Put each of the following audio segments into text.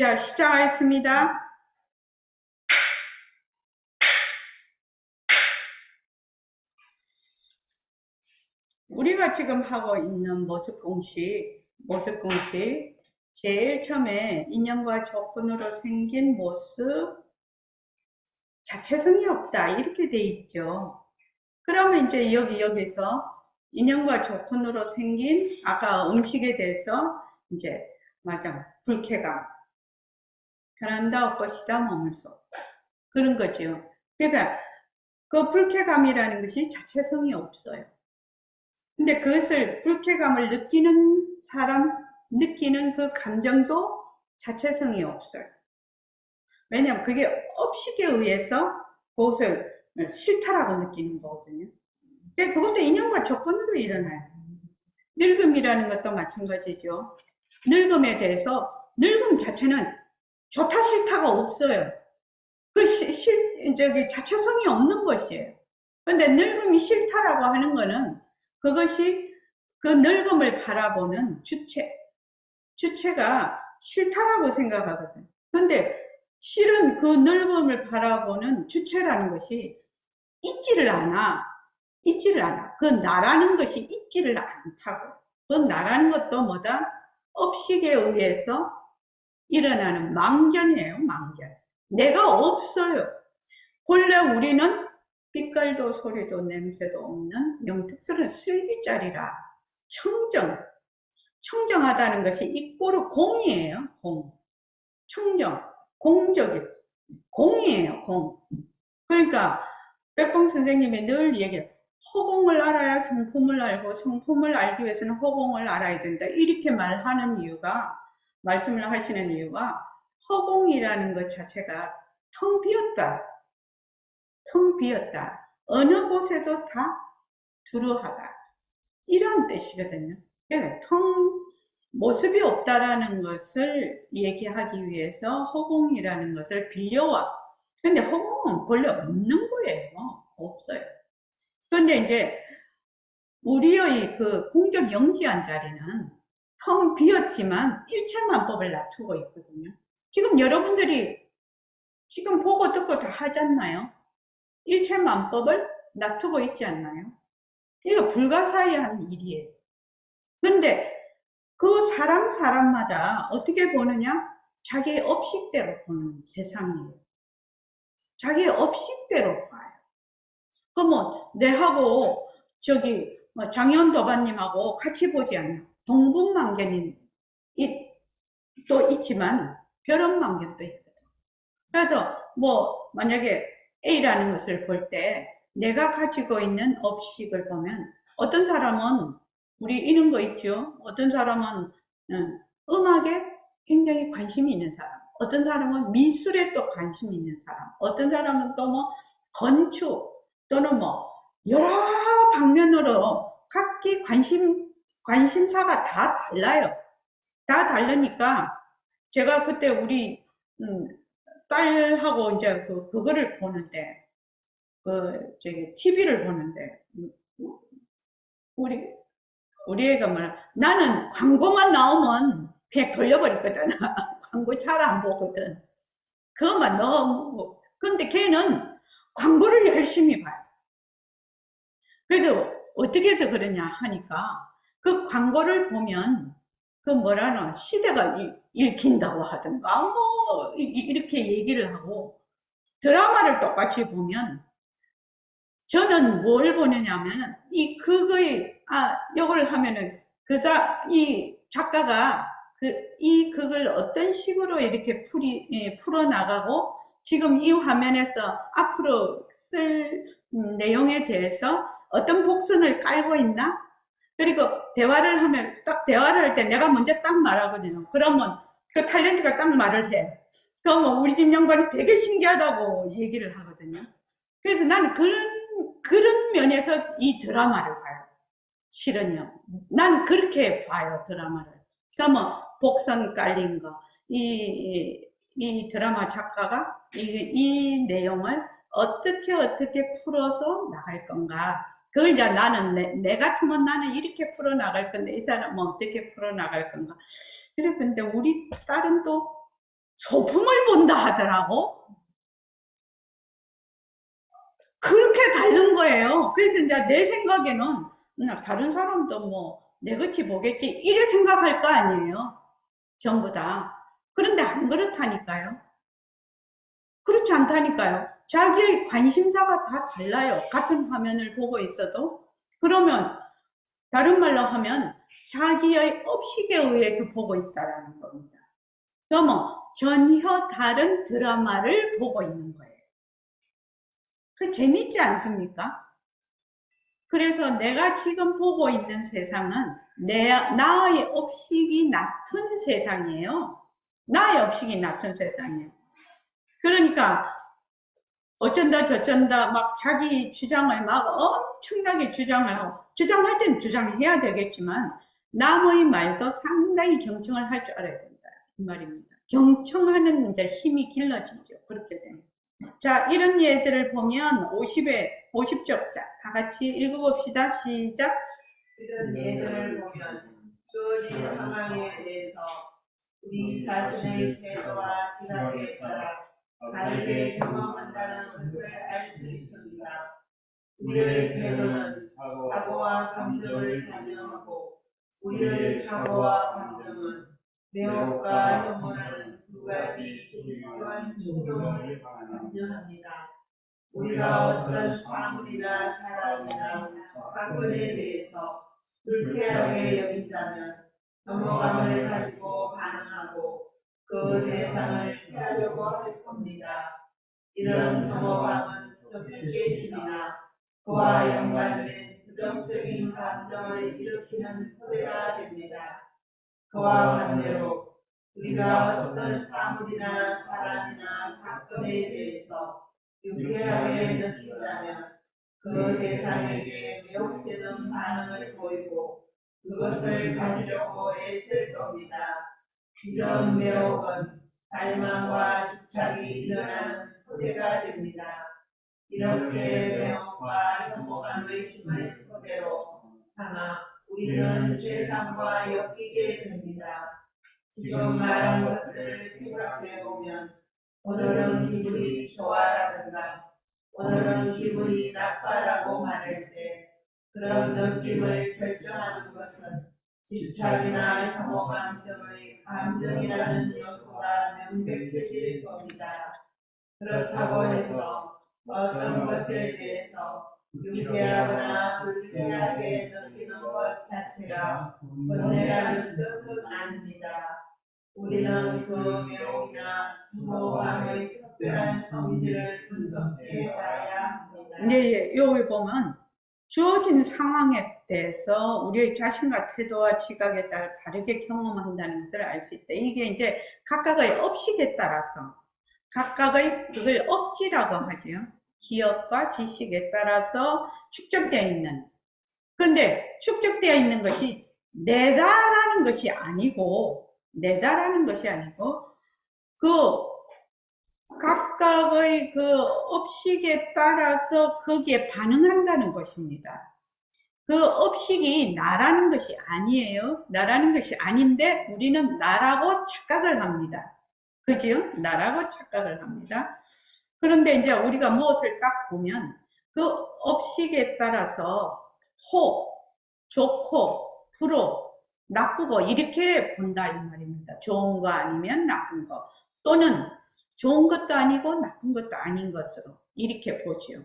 자, 시작하겠습니다. 우리가 지금 하고 있는 모습공식 제일 처음에 인연과 조건으로 생긴 모습, 자체성이 없다 이렇게 돼 있죠. 그러면 이제 여기서 인연과 조건으로 생긴 아까 음식에 대해서 이제 맞아, 불쾌감, 변한다 없것이다 머물 수 없다 그런 거죠. 그러니까 그 불쾌감이라는 것이 자체성이 없어요. 근데 그것을 불쾌감을 느끼는 사람, 느끼는 그 감정도 자체성이 없어요. 왜냐하면 그게 업식에 의해서 그것을 싫다라고 느끼는 거거든요. 근데 그것도 인연과 조건으로 일어나요. 늙음이라는 것도 마찬가지죠. 늙음에 대해서 늙음 자체는 좋다 싫다가 없어요. 그 자체성이 없는 것이에요. 근데 늙음이 싫다라고 하는 거는 그것이 그 늙음을 바라보는 주체가 싫다라고 생각하거든. 근데 실은 그 늙음을 바라보는 주체라는 것이 있지를 않아. 그 나라는 것이 있지를 않다고. 그 나라는 것도 뭐다? 업식에 의해서 일어나는 망견이에요, 망견. 내가 없어요. 본래 우리는 빛깔도 소리도 냄새도 없는 영특스러운 슬기짜리라. 청정하다는 것이 이꼬르 공이에요. 청정, 공적이 공이에요. 공. 그러니까 백봉 선생님이 늘 얘기해요. 허공을 알아야 성품을 알고 성품을 알기 위해서는 허공을 알아야 된다. 이렇게 말하는 이유가, 말씀을 하시는 이유가 허공이라는 것 자체가 텅 비었다. 어느 곳에도 다 두루하다. 이런 뜻이거든요. 그러니까 모습이 없다라는 것을 얘기하기 위해서 허공이라는 것을 빌려와. 근데 허공은 본래 없는 거예요. 없어요. 그런데 이제 우리의 그 공적 영지한 자리는 텅 비었지만 일체만법을 놔두고 있거든요. 지금 여러분들이 지금 보고 듣고 다 하지 않나요? 일체만법을 놔두고 있지 않나요? 이거 불가사의한 일이에요. 근데 그 사람마다 어떻게 보느냐? 자기의 업식대로 보는 세상이에요. 자기의 업식대로 봐요. 그러면 내하고 저기 장현도반님하고 같이 보지 않나? 동분만견이 또 있지만 별업만견도 있거든. 그래서 만약에 A라는 것을 볼 때 내가 가지고 있는 업식을 보면 어떤 사람은 우리 이런 거 있죠. 어떤 사람은 음악에 굉장히 관심이 있는 사람, 어떤 사람은 미술에 또 관심이 있는 사람, 어떤 사람은 또 건축 또는 여러 방면으로 각기 관심사가 다 달라요. 다 다르니까 제가 그때 우리 딸하고 이제 그거를 보는데 TV를 보는데 우리 애가 나는 광고만 나오면 그냥 돌려버리거든. 광고 잘 안 보거든. 그것만 너무 근데 걔는 광고를 열심히 봐요. 그래서 어떻게 해서 그러냐 하니까 그 광고를 보면 시대가 읽힌다고 하던가 이렇게 얘기를 하고, 드라마를 똑같이 보면 저는 뭘 보느냐면은 요걸 하면은 이 작가가 그걸 어떤 식으로 이렇게 풀어나가고 지금 이 화면에서 앞으로 쓸 내용에 대해서 어떤 복선을 깔고 있나? 그리고 대화를 할 때 내가 먼저 딱 말하거든요. 그러면 그 탤런트가 딱 말을 해. 그러면 우리 집 양반이 되게 신기하다고 얘기를 하거든요. 그래서 나는 그런 면에서 이 드라마를 봐요. 실은요. 난 그렇게 봐요, 드라마를. 그러면 복선 깔린 거, 이 드라마 작가가 이 내용을 어떻게 풀어서 나갈 건가. 그걸 이제 나는, 내 같으면 나는 이렇게 풀어 나갈 건데, 이 사람은 어떻게 풀어 나갈 건가. 그래, 근데 우리 딸은 또 소품을 본다 하더라고. 그렇게 다른 거예요. 그래서 이제 내 생각에는 다른 사람도 뭐 내같이 보겠지 이래 생각할 거 아니에요. 전부 다. 그런데 안 그렇다니까요. 그렇지 않다니까요. 자기의 관심사가 다 달라요. 같은 화면을 보고 있어도. 그러면 다른 말로 하면 자기의 업식에 의해서 보고 있다라는 겁니다. 그러면 전혀 다른 드라마를 보고 있는 거예요. 그 재밌지 않습니까? 그래서 내가 지금 보고 있는 세상은 나의 업식이 낮은 세상이에요. 나의 업식이 낮은 세상이에요. 그러니까 어쩐다 저쩐다 막 자기 주장을 막 엄청나게 주장을 하고, 주장할 때는 주장해야 되겠지만 남의 말도 상당히 경청을 할 줄 알아야 된다 이 말입니다. 경청하는 이제 힘이 길러지죠. 그렇게 되면. 자, 이런 예들을 보면 50쪽 자, 다 같이 읽어봅시다. 시작. 이런 예들을 보면 주어진 상황에 대해서 우리 자신의 태도와 지각에 따라 다르게 경험한다는 것을 알 수 있습니다. 우리의 태도는 사고와 감정을 반영하고 우리의 사고와 감정은 매혹과 혐오라는 두 가지 중요한 충동을 반영합니다. 우리가 어떤 사물이나 사람이나 사건에 대해서 불쾌하게 여긴다면 혐오감을 가지고 반응하고 그 대상을 피하려고 할 겁니다. 이런 혐오감은 적개심이나 그와 연관된 부정적인 감정을 일으키는 토대가 됩니다. 그와 반대로 우리가 어떤 사물이나 사람이나 사건에 대해서 유쾌하게 느낀다면 그 대상에게 매혹되는 반응을 보이고 그것을 가지려고 애쓸 겁니다. 이런 매혹은 갈망과 집착이 일어나는 토대가 됩니다. 이렇게 매혹과 혐오감의 힘을 토대로 삼아 우리는 세상과 엮이게 됩니다. 지금 말한 것들을 생각해보면 오늘은 기분이 좋아라든가 오늘은 기분이 나빠라고 말할 때 그런 느낌을 결정하는 것은 집착이나 혐오감 등의 감정이라는 요소가 명백해질 겁니다. 그렇다고 해서 어떤 것에 대해서 유쾌하거나 불쾌하게 느끼는 것 자체가 번뇌라는 뜻은 아닙니다. 우리는 그 매혹이나 혐오감의 특별한 성질을 분석해 봐야 합니다. 네, 여기 보면 주어진 상황에 대해서 우리의 자신과 태도와 지각에 따라 다르게 경험한다는 것을 알 수 있다. 이게 이제 각각의 업식에 따라서 각각의 그걸 업지라고 하죠. 기억과 지식에 따라서 축적되어 있는. 그런데 축적되어 있는 것이 내다라는 것이 아니고 그 각각의 그 업식에 따라서 거기에 반응한다는 것입니다. 그 업식이 나라는 것이 아니에요. 나라는 것이 아닌데 우리는 나라고 착각을 합니다. 그죠? 나라고 착각을 합니다. 그런데 이제 우리가 무엇을 딱 보면 그 업식에 따라서 좋고, 불호, 나쁘고 이렇게 본다 이 말입니다. 좋은 거 아니면 나쁜 거 또는 좋은 것도 아니고 나쁜 것도 아닌 것으로 이렇게 보죠.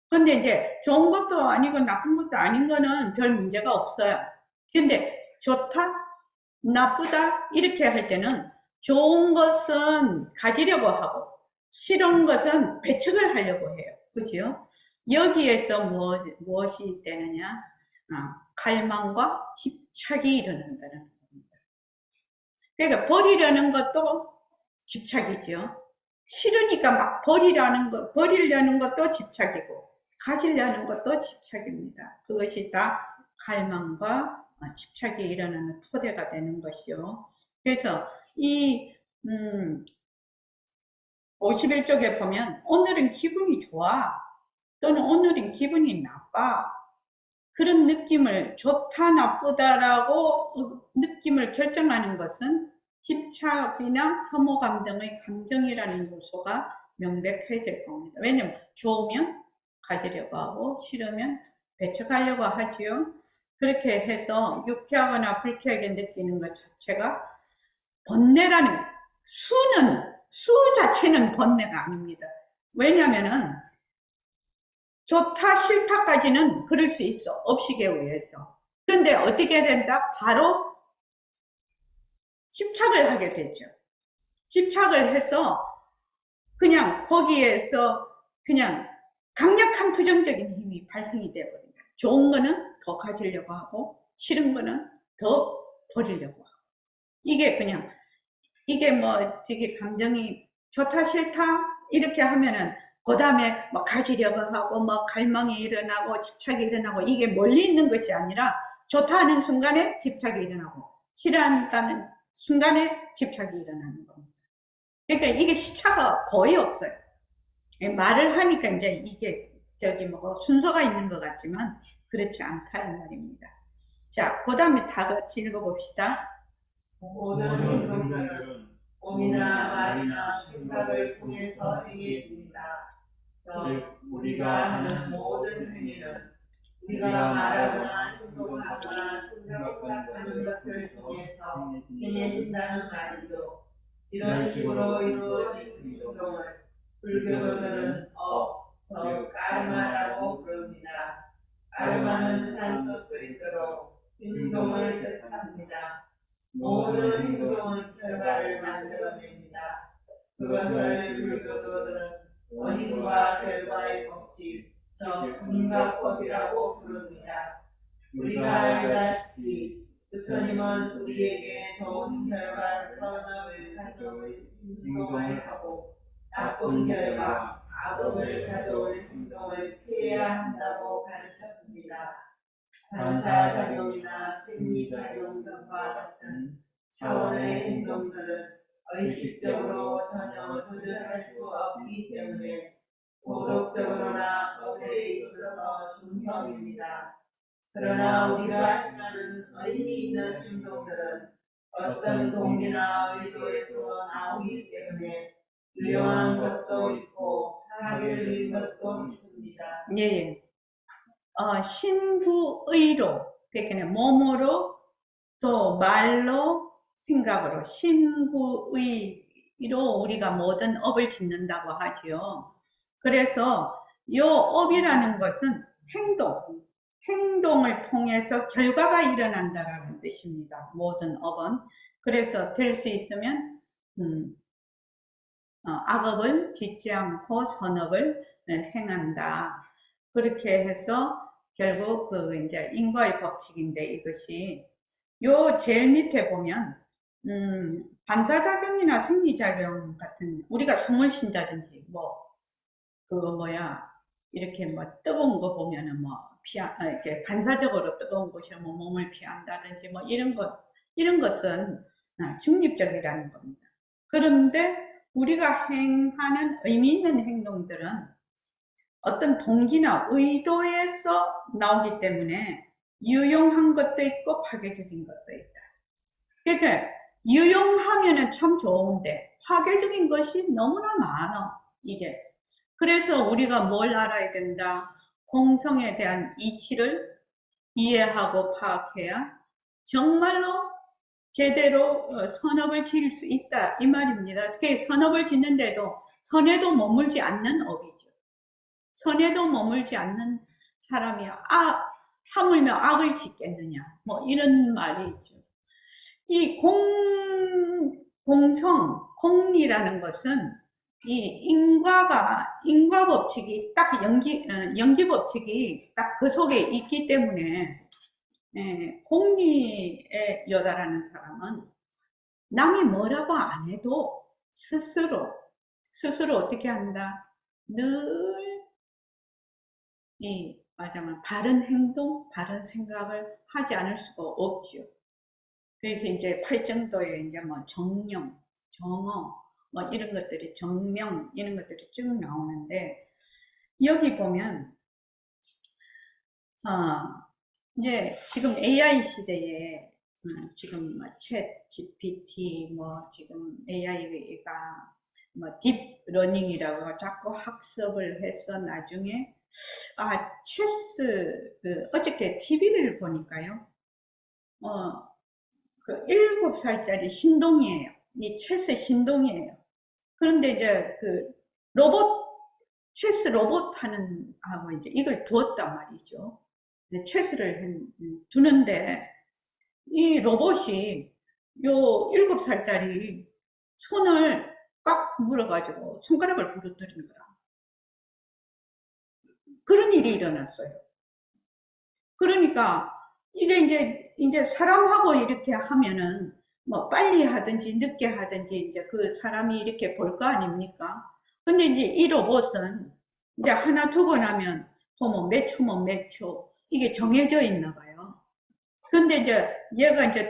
근데 이제 좋은 것도 아니고 나쁜 것도 아닌 거는 별 문제가 없어요. 근데 좋다, 나쁘다 이렇게 할 때는 좋은 것은 가지려고 하고 싫은 것은 배척을 하려고 해요. 그죠? 여기에서 무엇이 되느냐? 갈망과 집착이 일어난다는 겁니다. 그러니까 버리려는 것도 집착이죠. 싫으니까 막 버리려는 것도 집착이고, 가지려는 것도 집착입니다. 그것이 다 갈망과 집착이 일어나는 토대가 되는 것이요. 그래서 이 51쪽에 보면 오늘은 기분이 좋아 또는 오늘은 기분이 나빠 그런 느낌을 좋다 나쁘다라고 느낌을 결정하는 것은 집착이나 혐오감 등의 감정이라는 요소가 명백해질 겁니다. 왜냐면 좋으면 가지려고 하고 싫으면 배척하려고 하지요. 그렇게 해서 유쾌하거나 불쾌하게 느끼는 것 자체가 번뇌라는, 수 자체는 번뇌가 아닙니다. 왜냐면은 좋다 싫다까지는 그럴 수 있어, 업식에 의해서. 근데 어떻게 된다? 바로 집착을 하게 되죠. 집착을 해서 그냥 거기에서 그냥 강력한 부정적인 힘이 발생이 되어버립니다. 좋은 거는 더 가지려고 하고 싫은 거는 더 버리려고 하고. 이게 그냥, 이게 뭐 되게 감정이 좋다 싫다 이렇게 하면은 그 다음에 뭐 가지려고 하고 뭐 갈망이 일어나고 집착이 일어나고, 이게 멀리 있는 것이 아니라 좋다 하는 순간에 집착이 일어나고 싫어한다는 순간에 집착이 일어나는 겁니다. 그러니까 이게 시차가 거의 없어요. 말을 하니까 이제 이게 뭐 순서가 있는 것 같지만 그렇지 않다는 말입니다. 자, 그 다음에 다 같이 읽어봅시다. 모든 행동들은 몸이나 말이나 생각을 통해서 행해집니다. 즉 우리가 하는 모든 행위는 우리가 말하거나 행동하거나 생각하는 것을 통해서 행해진다는 말이죠. 이런 식으로 이루어진 행동을 불교도들은 즉 까르마라고 부릅니다. 까르마는 산스크리트로 행동을 뜻합니다. 모든 행동은 결과를 만들어냅니다. 그것을 불교도들은 원인과 결과의 법칙, 즉因果법이라고 부릅니다. 우리가 알다시피 부처님은 우리에게 좋은 결과 선업을 가져올 행동을 하고 나쁜 결과 악업을 가져올 행동을 피해야 한다고 가르쳤습니다. 반사작용이나 생리작용 등과 같은 차원의 행동들은 의식적으로 전혀 조절할 수 없기 때문에 도덕적으로나 법에 있어서 중성입니다. 그러나 우리가 행하는 의미 있는 행동들은 어떤 동기나 의도에서 나오기 때문에 유용한 것도 있고 파괴적인 것도 있습니다. 예. 신구의로, 그러니까 몸으로 또 말로 생각으로 신구의로 우리가 모든 업을 짓는다고 하지요. 그래서 이 업이라는 것은 행동을 통해서 결과가 일어난다라는 뜻입니다. 모든 업은. 그래서 될 수 있으면 악업을 짓지 않고 선업을 행한다. 그렇게 해서 결국 그 이제 인과의 법칙인데, 이것이 요 제일 밑에 보면 반사작용이나 생리작용 같은, 우리가 숨을 쉰다든지 이렇게 뭐 뜨거운 거 보면은 이렇게 반사적으로 뜨거운 곳이 몸을 피한다든지 이런 것은 중립적이라는 겁니다. 그런데 우리가 행하는 의미 있는 행동들은 어떤 동기나 의도에서 나오기 때문에 유용한 것도 있고 파괴적인 것도 있다. 그러니까 유용하면은 참 좋은데 파괴적인 것이 너무나 많아, 이게. 그래서 우리가 뭘 알아야 된다? 공성에 대한 이치를 이해하고 파악해야 정말로 제대로 선업을 지을 수 있다, 이 말입니다. 선업을 짓는데도 선에도 머물지 않는 업이죠. 선에도 머물지 않는 사람이 하물며 악을 짓겠느냐, 이런 말이 있죠. 이 공이라는 것은 이 인과 법칙이 딱 연기 법칙이 딱 그 속에 있기 때문에, 공리에 여다라는 사람은 남이 뭐라고 안 해도 스스로 어떻게 한다? 늘 말하자면 바른 행동, 바른 생각을 하지 않을 수가 없죠. 그래서 이제 팔정도에 이제 정령, 정어, 이런 것들이, 정명, 이런 것들이 쭉 나오는데, 여기 보면, 이제 지금 AI 시대에 지금 뭐 챗 GPT 뭐 지금 AI가 뭐 딥러닝이라고 자꾸 학습을 해서 나중에 체스 어저께 TV를 보니까요. 그 7살짜리 신동이에요. 이 체스 신동이에요. 그런데 이제 그 체스 로봇 하고 이제 이걸 두었단 말이죠. 체스를 두는데 이 로봇이 요 7살짜리 손을 꽉 물어가지고 손가락을 부러뜨린 거야. 그런 일이 일어났어요. 그러니까 이게 이제 사람하고 이렇게 하면은 뭐 빨리 하든지 늦게 하든지 이제 그 사람이 이렇게 볼 거 아닙니까? 근데 이제 이 로봇은 이제 하나 두고 나면 뭐 몇 초면 몇 초 이게 정해져 있나 봐요. 근데 이제 얘가 이제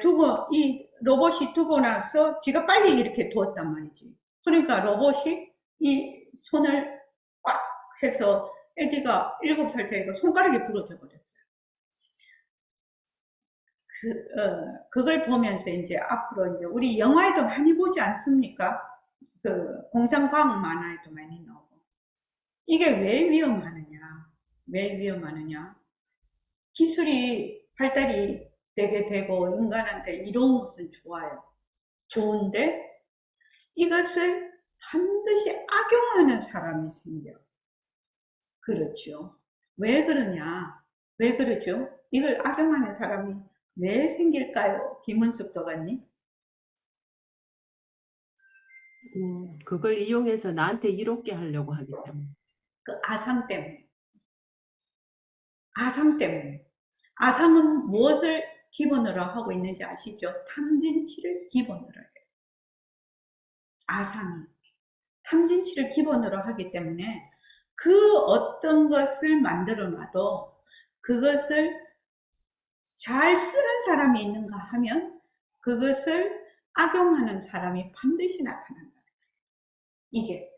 이 로봇이 두고 나서 지가 빨리 이렇게 두었단 말이지. 그러니까 로봇이 이 손을 꽉 해서 애기가 7살짜리가 손가락이 부러져 버렸어요. 그걸 보면서 이제 앞으로 이제 우리 영화에도 많이 보지 않습니까? 그 공상과학 만화에도 많이 나오고. 이게 왜 위험하느냐? 왜 위험하느냐? 기술이 발달이 되게 되고 인간한테 이로운 것은 좋아요. 좋은데 이것을 반드시 악용하는 사람이 생겨. 그렇죠. 왜 그러냐? 왜 그러죠? 이걸 악용하는 사람이 왜 생길까요? 김은숙 도가님? 그걸 이용해서 나한테 이롭게 하려고 하기 때문에. 그 아상 때문에. 아상 때문에. 아상은 무엇을 기본으로 하고 있는지 아시죠? 탐진치를 기본으로 해요. 아상이. 탐진치를 기본으로 하기 때문에 그 어떤 것을 만들어 놔도 그것을 잘 쓰는 사람이 있는가 하면 그것을 악용하는 사람이 반드시 나타난다. 이게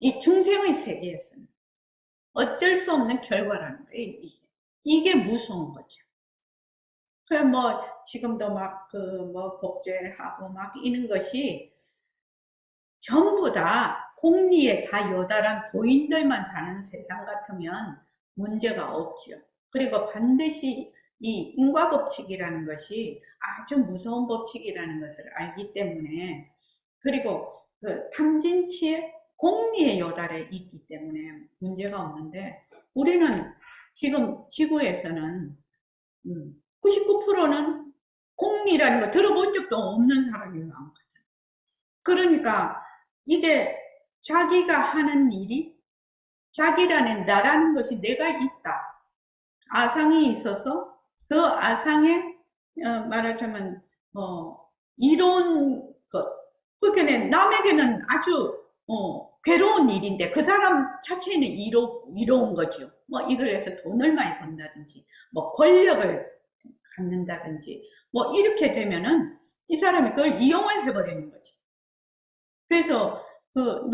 이 중생의 세계에서는 어쩔 수 없는 결과라는 거예요. 이게 무서운 거죠. 그래 뭐 지금도 막 뭐 복제하고 막 이런 것이 전부 다 공리에 다 요달한 도인들만 사는 세상 같으면 문제가 없죠. 그리고 반드시 이 인과법칙이라는 것이 아주 무서운 법칙이라는 것을 알기 때문에 그리고 그 탐진치의 공리에 요달해 있기 때문에 문제가 없는데 우리는 지금 지구에서는 99%는 공리라는 거 들어본 적도 없는 사람이 많거든. 그러니까 이게 자기가 하는 일이 자기라는 나라는 것이 내가 있다. 아상이 있어서 그 아상에 말하자면 이로운 것. 그러니까 남에게는 아주 괴로운 일인데 그 사람 자체는 이로운 거죠. 뭐 이걸 해서 돈을 많이 번다든지 뭐 권력을 갖는다든지 뭐 이렇게 되면은 이 사람이 그걸 이용을 해버리는 거지. 그래서 그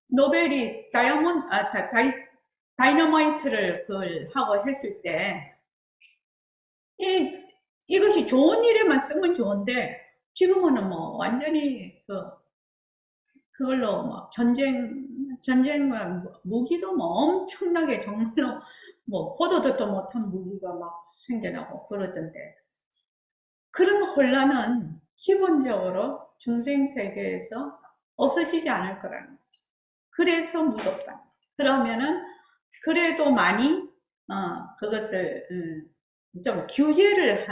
노벨이 다이너마이트를 그걸 하고 했을 때 이것이 좋은 일에만 쓰면 좋은데 지금은 뭐 완전히 그걸로 막 전쟁과 무기도 뭐 엄청나게 정말로 뭐 보도도 못한 무기가 막 생겨나고 그러던데 그런 혼란은 기본적으로 중생 세계에서 없어지지 않을 거라는 거죠. 그래서 무섭다. 그러면은 그래도 많이 그것을 좀 규제를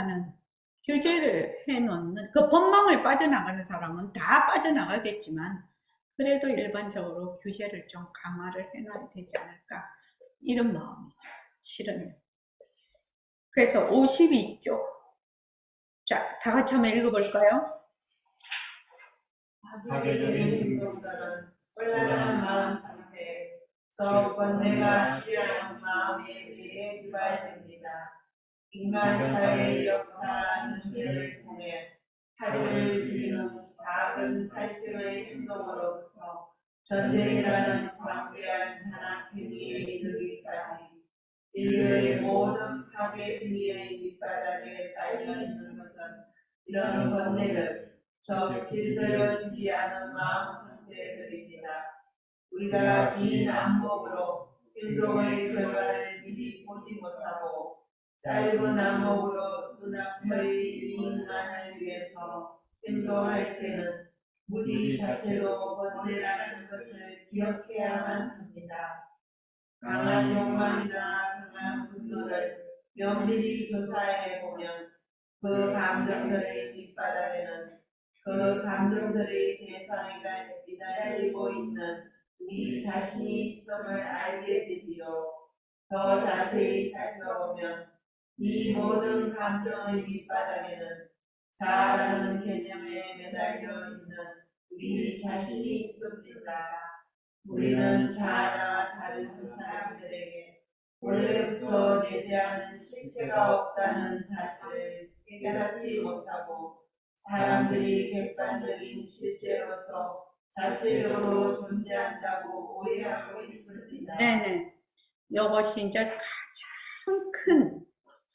해놓는 그 법망을 빠져나가는 사람은 다 빠져나가겠지만 그래도 일반적으로 규제를 좀 강화를 해놔야 되지 않을까 이런 마음이죠. 실은. 그래서 52쪽. 자, 다 같이 한번 읽어볼까요? 파괴적인 행동들은 혼란한 마음 상태에서 번뇌가 치하는 마음에 의해 유발됩니다. 인간사의 역사 전체를 통해 타리를 죽이는 작은 살색의 행동으로부터 전쟁이라는 광대한 잔악행위에 이르기까지 인류의 모든 악의 비밀의 밑바닥에 깔려 있는 것은 이런 번뇌들, 저 길들여지지 않은 마음 상태들입니다. 우리가 긴 안목으로 행동의 결과를 미리 보지 못하고 짧은 안목으로 눈앞의 이익만을 위해서 행동할 때는 무지 자체도 번뇌라는 것을 기억해야만 합니다. 강한 욕망이나 강한 분노를 면밀히 조사해 보면 그 감정들의 밑바닥에는 그 감정들의 대상에가 미달리고 있는 우리 자신이 있음을 알게 되지요. 더 자세히 살펴보면 이 모든 감정의 밑바닥에는 자아라는 개념에 매달려 있는 우리 자신이 있습니다. 우리는 자아나 다른 사람들에게 원래부터 내재하는 실체가 없다는 사실을 깨닫지 못하고 사람들이 객관적인 실제로서 자체적으로 존재한다고 오해하고 있습니다. 네네. 이것이 이제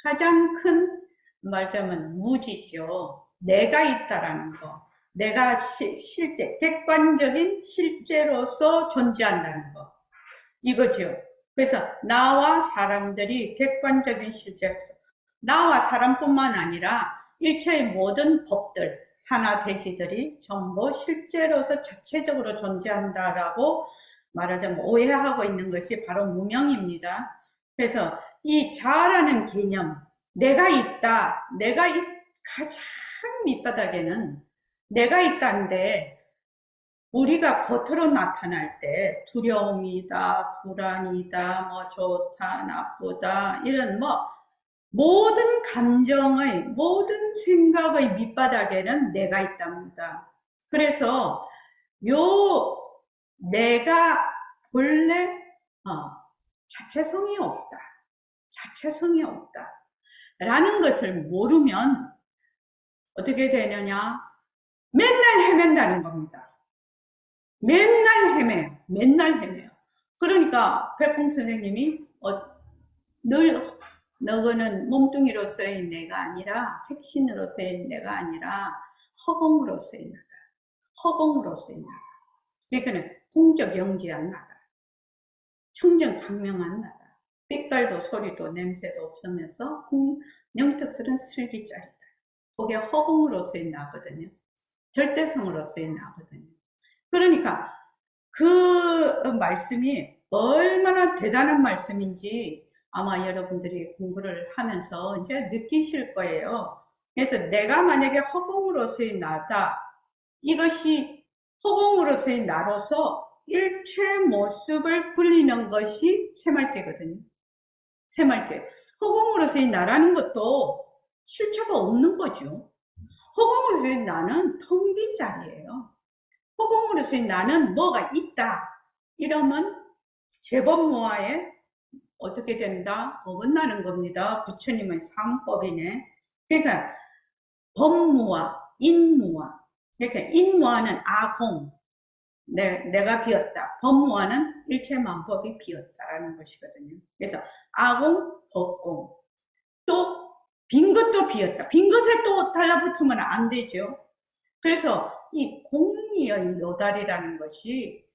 가장 큰 말하자면 무지죠. 내가 있다라는 거. 내가 실제, 객관적인 실제로서 존재한다는 거. 이거죠. 그래서 나와 사람들이 객관적인 실제, 나와 사람뿐만 아니라 일체의 모든 법들, 산하 대지들이 전부 실제로서 자체적으로 존재한다라고 말하자면 오해하고 있는 것이 바로 무명입니다. 그래서 이 자아라는 개념, 내가 있다, 가장 밑바닥에는 내가 있다는데 우리가 겉으로 나타날 때 두려움이다, 불안이다, 뭐 좋다, 나쁘다 이런 모든 감정의 모든 생각의 밑바닥에는 내가 있답니다. 그래서 요 내가 본래 자체성이 없다. 자체성이 없다. 라는 것을 모르면 어떻게 되느냐? 맨날 헤맨다는 겁니다. 맨날 헤매요. 맨날 헤매요. 그러니까 백봉 선생님이 늘 너는 몸뚱이로서의 내가 아니라 색신으로서의 내가 아니라 허공으로서의 나다. 허공으로서의 나다. 그러니까 공적 영지한 나다. 청정 강명한 나다. 빛깔도 소리도 냄새도 없으면서 영특스러운 슬기짜리다. 그게 허공으로서의 나거든요. 절대성으로서의 나거든요. 그러니까 그 말씀이 얼마나 대단한 말씀인지 아마 여러분들이 공부를 하면서 이제 느끼실 거예요. 그래서 내가 만약에 허공으로서의 나다, 이것이 허공으로서의 나로서 일체 모습을 굴리는 것이 새말개거든요. 새말개. 허공으로서의 나라는 것도 실체가 없는 거죠. 허공으로서의 나는 텅 빈 자리예요. 허공으로서의 나는 뭐가 있다. 이러면 제법모아에 어떻게 된다? 어긋나는 겁니다. 부처님의 삼법이네. 그러니까 법무화, 인무화. 그러니까 인무화는 아공, 내가 비었다. 법무화는 일체만법이 비었다라는 것이거든요. 그래서 아공, 법공. 또 빈 것도 비었다. 빈 것에 또 달라붙으면 안 되죠. 그래서 이 공리의 요달이라는 것이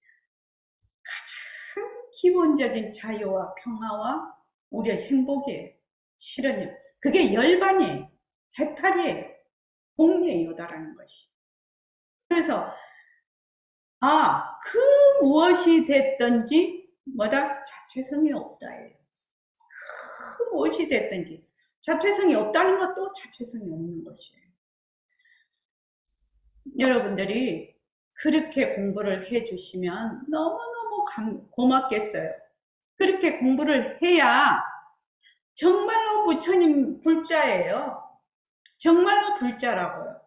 가장 기본적인 자유와 평화와 우리의 행복이에요. 실은요. 그게 열반이에요. 해탈이에요. 공리의 요달하는 것이. 그래서 그 무엇이 됐든지 자체성이 없다예요. 그 무엇이 됐든지 자체성이 없다는 것도 자체성이 없는 것이에요. 여러분들이 그렇게 공부를 해주시면 너무너무 고맙겠어요. 그렇게 공부를 해야 정말로 부처님 불자예요. 정말로 불자라고요.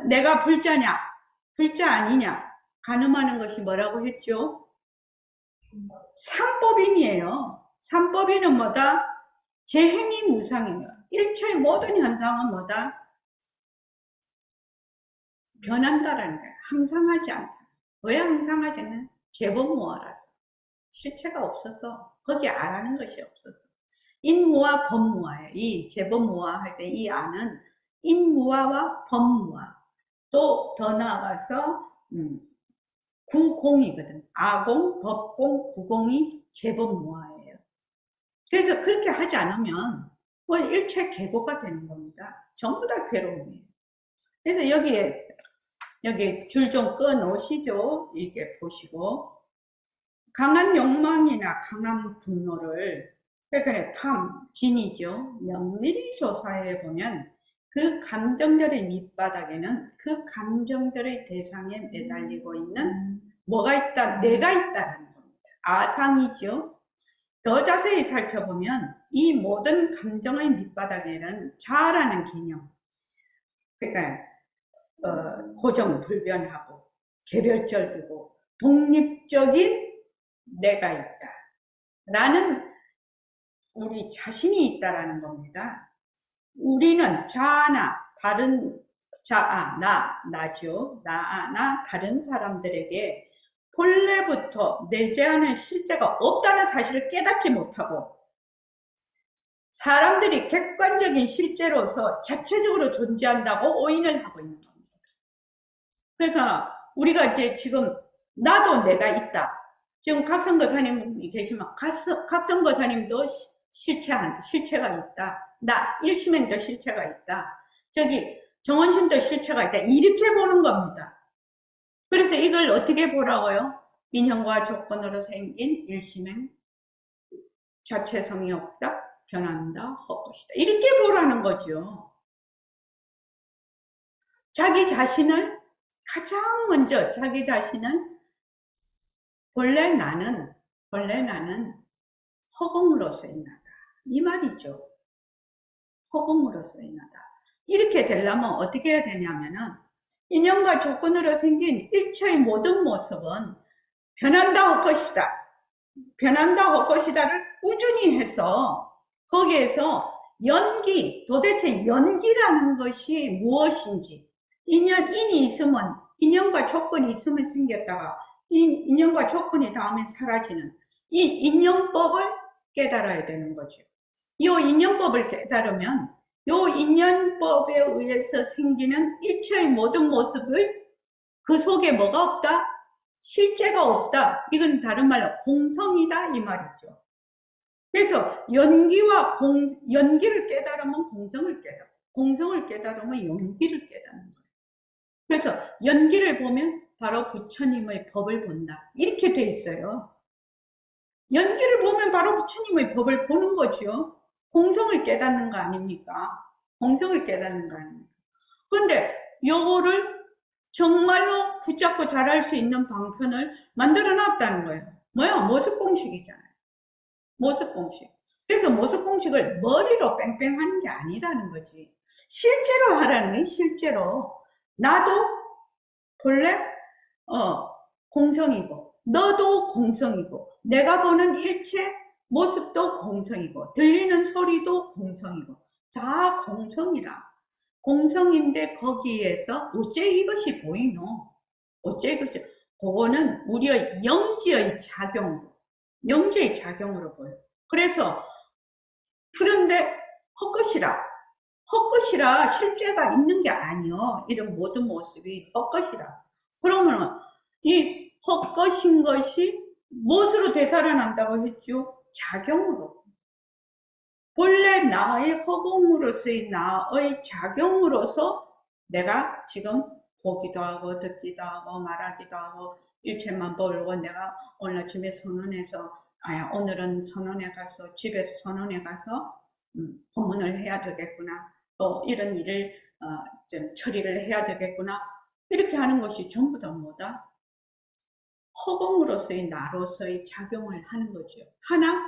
내가 불자냐? 불자 아니냐? 가늠하는 것이 뭐라고 했죠? 삼법인이에요. 삼법인은 재행이 무상이며 일체의 모든 현상은 변한다라는 거예요. 항상하지 않다. 왜 항상하지 않나? 제법무아라서. 실체가 없어서. 거기에 아라는 것이 없어서. 인무와 법무화예요. 이 재법무화 할 때 이 아는 인무화와 법무화. 또 더 나아가서 구공이거든. 아공, 법공, 구공이 재법무화예요. 그래서 그렇게 하지 않으면 뭐 일체 계고가 되는 겁니다. 전부 다 괴로움이에요. 그래서 여기 줄 좀 꺼 놓으시죠. 이게 보시고. 강한 욕망이나 강한 분노를, 그러니까 진이죠. 면밀히 조사해 보면 그 감정들의 밑바닥에는 그 감정들의 대상에 매달리고 있는 뭐가 있다? 내가 있다라는 겁니다. 아상이죠. 더 자세히 살펴보면 이 모든 감정의 밑바닥에는 자아라는 개념, 그러니까 고정불변하고 개별적이고 독립적인 내가 있다 라는 우리 자신이 있다라는 겁니다. 우리는 자아나 다른 자아, 나죠. 나나 다른 사람들에게 본래부터 내재 안에 실제가 없다는 사실을 깨닫지 못하고 사람들이 객관적인 실제로서 자체적으로 존재한다고 오인을 하고 있는 겁니다. 그러니까 우리가 이제 지금 나도 내가 있다. 지금 각성거사님이 계시면 각성거사님도 실체가 있다. 나 일심행도 실체가 있다. 저기 정원심도 실체가 있다. 이렇게 보는 겁니다. 그래서 이걸 어떻게 보라고요? 인형과 조건으로 생긴 일심행, 자체성이 없다, 변한다, 헛것이다. 이렇게 보라는 거죠. 자기 자신을 가장 먼저 자기 자신을 본래 나는 허공으로서의 나다. 이 말이죠. 허공으로서의 나다. 이렇게 되려면 어떻게 해야 되냐면은 인연과 조건으로 생긴 일체의 모든 모습은 변한다 헛것이다. 변한다 헛것이다를 꾸준히 해서 거기에서 도대체 연기라는 것이 무엇인지, 인이 있으면, 인연과 조건이 있으면 생겼다가 인연과 조건이 다음에 사라지는 이 인연법을 깨달아야 되는 거죠. 이 인연법을 깨달으면 이 인연법에 의해서 생기는 일체의 모든 모습을 그 속에 뭐가 없다? 실제가 없다. 이건 다른 말로 공성이다 이 말이죠. 그래서 연기를 깨달으면 공성을 깨달아. 공성을 깨달으면 연기를 깨닫는 거예요. 그래서 연기를 보면 바로 부처님의 법을 본다. 이렇게 돼 있어요. 연기를 보면 바로 부처님의 법을 보는 거죠. 공성을 깨닫는 거 아닙니까? 공성을 깨닫는 거 아닙니까? 그런데 요거를 정말로 붙잡고 잘할 수 있는 방편을 만들어 놨다는 거예요. 뭐야? 모습공식이잖아요. 모습공식. 그래서 모습공식을 머리로 뺑뺑 하는 게 아니라는 거지. 실제로 하라는 게 실제로. 나도 본래 공성이고 너도 공성이고 내가 보는 일체 모습도 공성이고 들리는 소리도 공성이고 다 공성이라. 공성인데 거기에서 어째 이것이 보이노? 어째 이것이? 그거는 우리의 영지의 작용으로 보여. 그래서 그런데 헛것이라 실제가 있는 게 아니요. 이런 모든 모습이 헛것이라. 그러면 이 헛것인 것이 무엇으로 되살아난다고 했죠? 작용으로. 본래 나의 허공으로서의 나의 작용으로서 내가 지금 보기도 하고 듣기도 하고 말하기도 하고 일체만 보고 내가 오늘 아침에 선언해서 오늘은 집에서 선언해 가서 법문을 해야 되겠구나. 또 이런 일을 좀 처리를 해야 되겠구나. 이렇게 하는 것이 전부 다 뭐다? 허공으로서의 나로서의 작용을 하는 거죠. 하나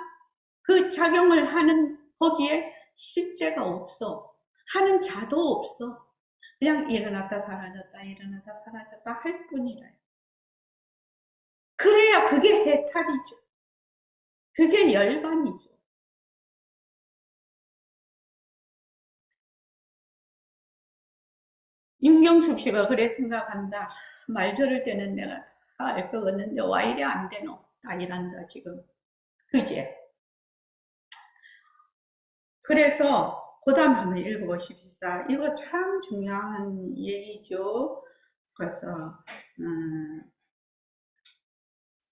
그 작용을 하는 거기에 실제가 없어. 하는 자도 없어. 그냥 일어났다 사라졌다 할 뿐이라요. 그래야 그게 해탈이죠. 그게 열반이죠. 윤경숙 씨가 그래 생각한다. 말 들을 때는 내가 다 알 거 같는데 와 이래 안 되노? 다 이란다 지금. 그제? 그래서 그 다음 한번 읽어보십시다. 이거 참 중요한 얘기죠. 그래서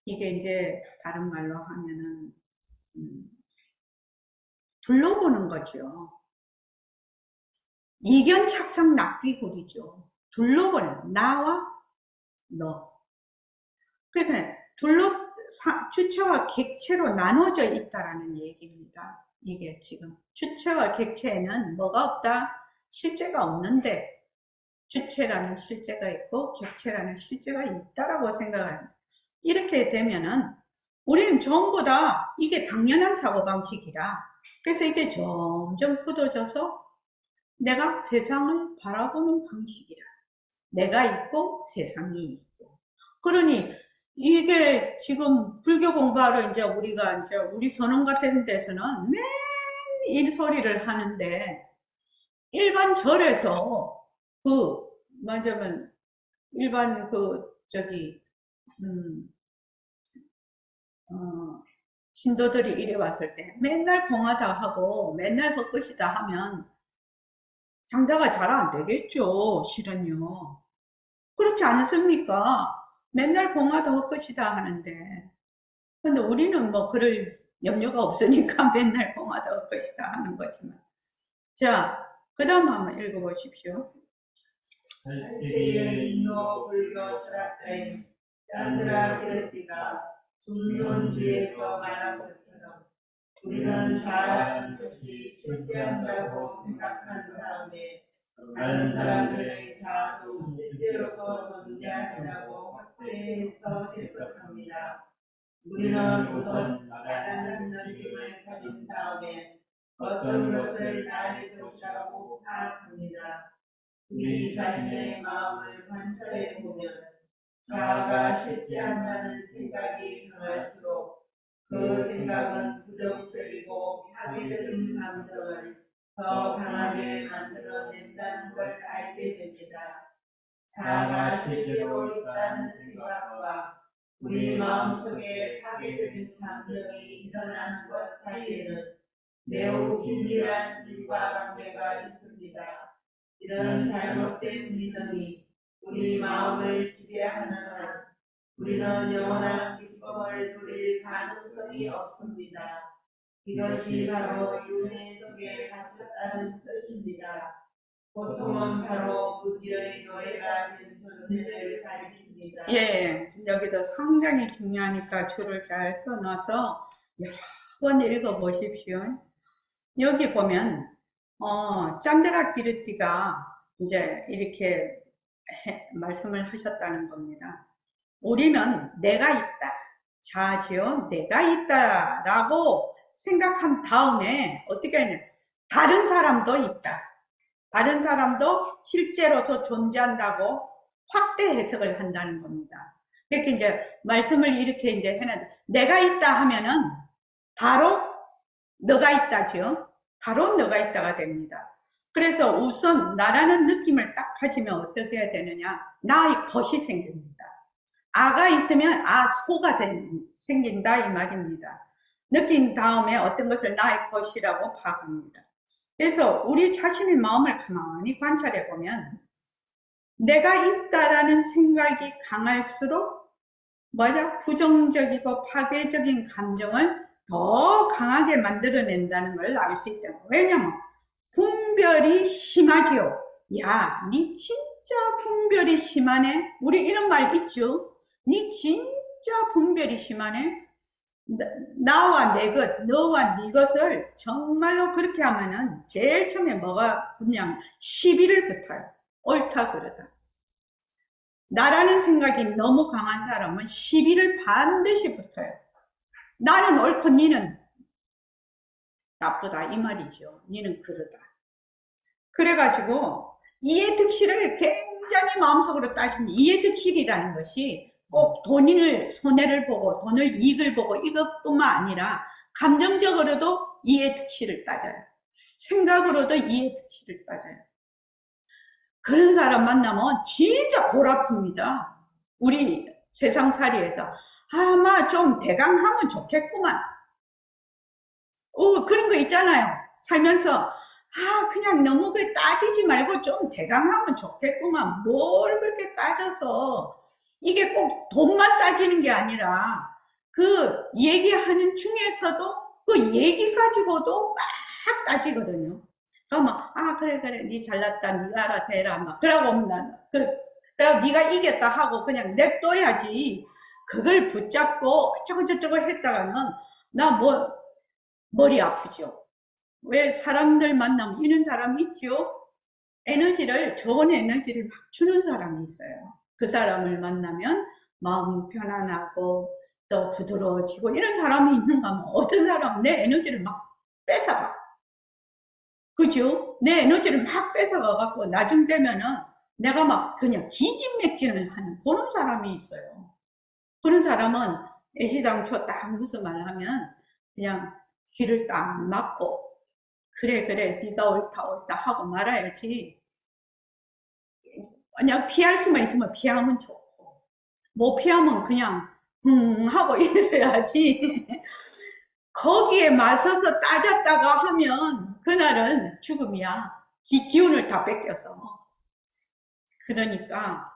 이게 이제 다른 말로 하면은 둘러보는 거죠. 이견 착상 납기굴이죠. 둘러보는 나와 너. 그러니까 주체와 객체로 나눠져 있다라는 얘기입니다. 이게 지금 주체와 객체에는 뭐가 없다? 실제가 없는데 주체라는 실제가 있고 객체라는 실제가 있다라고 생각합니다. 이렇게 되면은 우리는 전부 다 이게 당연한 사고방식이라 그래서 이게 점점 굳어져서 내가 세상을 바라보는 방식이라 내가 있고 세상이 있고 그러니 이게 지금 불교 공부하러 이제 우리가 이제 우리 선원 같은 데서는 맨 이 소리를 하는데 일반 절에서 뭐냐면 일반 신도들이 이래 왔을 때 맨날 공하다 하고 맨날 헛것이다 하면 장사가 잘 안 되겠죠. 실은요. 그렇지 않습니까? 맨날 공하다 헛것이다 하는데 근데 우리는 뭐 그럴 염려가 없으니까 맨날 공하다 헛것이다 하는 거지만 자, 그 다음 한번 읽어보십시오. 할세의 인도 불교 철학자인 짠드라 기르티가 중론주의에서 말한 것처럼 우리는 잘하는 것이 실제한다고 생각한 다음에 다른 사람들의 자아도 실제로서 존재한다고 확대해서 해석합니다. 우리는 우선 나라는 느낌을 가진 다음에 어떤 것을 나의 것이라고 파악합니다. 우리 자신의 마음을 관찰해 보면 자아가 실제한다는 생각이 강할수록 그 생각은 부정적이고 파괴적인 감정을 더 강하게 만들어낸다는 걸 알게 됩니다. 자아가 실제로 있다는 생각과 우리 마음속에 파괴적인 감정이 일어나는 것 사이에는 매우 긴밀한 인과관계가 있습니다. 이런 잘못된 믿음이 우리 마음을 지배하는 한 우리는 영원한 기쁨을 누릴 가능성이 없습니다. 이것이 바로 윤회 속에 갇혔다는 뜻입니다. 보통은 바로 무지의 노예가 된 존재를 가리킵니다. 예, 여기도 상당히 중요하니까 줄을 잘 펴놔서 여러 번 읽어보십시오. 여기 보면 짠드라 기르티가 이제 이렇게 말씀을 하셨다는 겁니다. 우리는 내가 있다. 자지요. 내가 있다라고 생각한 다음에 어떻게 하냐. 다른 사람도 있다. 다른 사람도 실제로 더 존재한다고 확대 해석을 한다는 겁니다. 이렇게 이제 말씀을 이렇게 이제 해놨는데 내가 있다 하면은 바로 너가 있다죠. 바로 너가 있다가 됩니다. 그래서 우선 나라는 느낌을 딱 가지면 어떻게 해야 되느냐. 나의 것이 생깁니다. 아가 있으면 소가 생긴다 이 말입니다. 느낀 다음에 어떤 것을 나의 것이라고 파악합니다. 그래서 우리 자신의 마음을 가만히 관찰해 보면 내가 있다라는 생각이 강할수록 부정적이고 파괴적인 감정을 더 강하게 만들어낸다는 걸 알 수 있다. 왜냐면 분별이 심하지요. 야, 니 진짜 분별이 심하네. 우리 이런 말 있죠. 니 진짜 분별이 심하네. 나와 내 것, 너와 네 것을 정말로 그렇게 하면은 제일 처음에 뭐가 붙냐면 시비를 붙어요. 옳다 그러다. 나라는 생각이 너무 강한 사람은 시비를 반드시 붙어요. 나는 옳고 니는 나쁘다 이 말이죠. 니는 그러다. 그래가지고 이해득실을 굉장히 마음속으로 따지면 이해득실이라는 것이 꼭 돈을 손해를 보고 돈을 이익을 보고 이것뿐만 아니라 감정적으로도 이해득실을 따져요. 생각으로도 이해득실을 따져요. 그런 사람 만나면 진짜 골 아픕니다. 우리 세상살이에서 아마 좀 대강하면 좋겠구만. 그런 거 있잖아요. 살면서 그냥 너무 그 따지지 말고 좀 대강하면 좋겠구만. 뭘 그렇게 따져서 이게 꼭 돈만 따지는 게 아니라 그 얘기하는 중에서도 그 얘기 가지고도 막 따지거든요. 그러면 그래 네 잘났다 네가 알아서 해라 막 그러고 그러고 네가 이겼다 하고 그냥 냅둬야지. 그걸 붙잡고 어쩌고 저쩌고 했다가는 나 머리 아프죠. 왜 사람들 만나면 이런 사람이 있죠. 좋은 에너지를 막 주는 사람이 있어요. 그 사람을 만나면 마음이 편안하고 또 부드러워지고 이런 사람이 있는가 하면 어떤 사람은 내 에너지를 막 뺏어가. 그죠? 내 에너지를 막 뺏어가갖고 나중 되면은 내가 막 그냥 기진맥진을 하는 그런 사람이 있어요. 그런 사람은 애시당초 딱 무슨 말 하면 그냥 귀를 딱 막고 그래 네가 옳다 하고 말아야지. 그냥 피할 수만 있으면 피하면 좋고 못 피하면 그냥 하고 있어야지. 거기에 맞서서 따졌다가 하면 그날은 죽음이야. 기운을 다 뺏겨서. 그러니까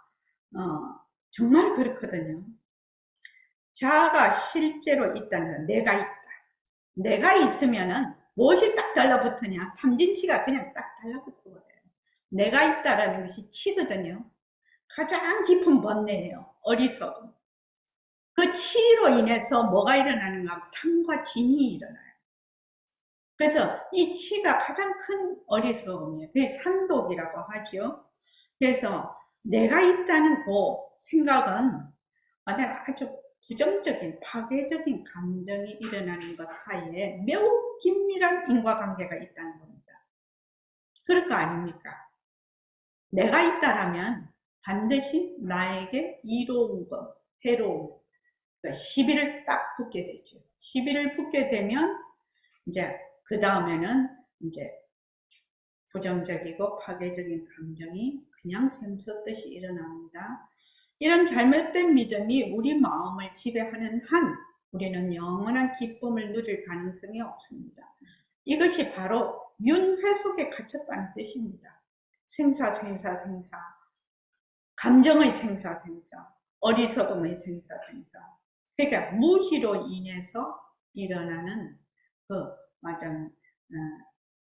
정말 그렇거든요. 자아가 실제로 있다는 건 내가 있다. 내가 있으면은 무엇이 딱 달라붙으냐? 탐진치가 그냥 딱 달라붙어버려요. 내가 있다라는 것이 치거든요. 가장 깊은 번뇌예요. 어리석음. 그 치로 인해서 뭐가 일어나는가 하면 탐과 진이 일어나요. 그래서 이 치가 가장 큰 어리석음이에요. 그게 산독이라고 하죠. 그래서 내가 있다는 그 생각은 아주 부정적인 파괴적인 감정이 일어나는 것 사이에 매우 긴밀한 인과관계가 있다는 겁니다. 그럴 거 아닙니까? 내가 있다라면 반드시 나에게 이로운 것, 해로운 것, 그러니까 시비를 딱 붙게 되죠. 시비를 붙게 되면 이제 그 다음에는 이제 부정적이고 파괴적인 감정이 그냥 샘솟듯이 일어납니다. 이런 잘못된 믿음이 우리 마음을 지배하는 한 우리는 영원한 기쁨을 누릴 가능성이 없습니다. 이것이 바로 윤회 속에 갇혔다는 뜻입니다. 생사, 감정의 생사, 어리석음의 생사. 그러니까 무시로 인해서 일어나는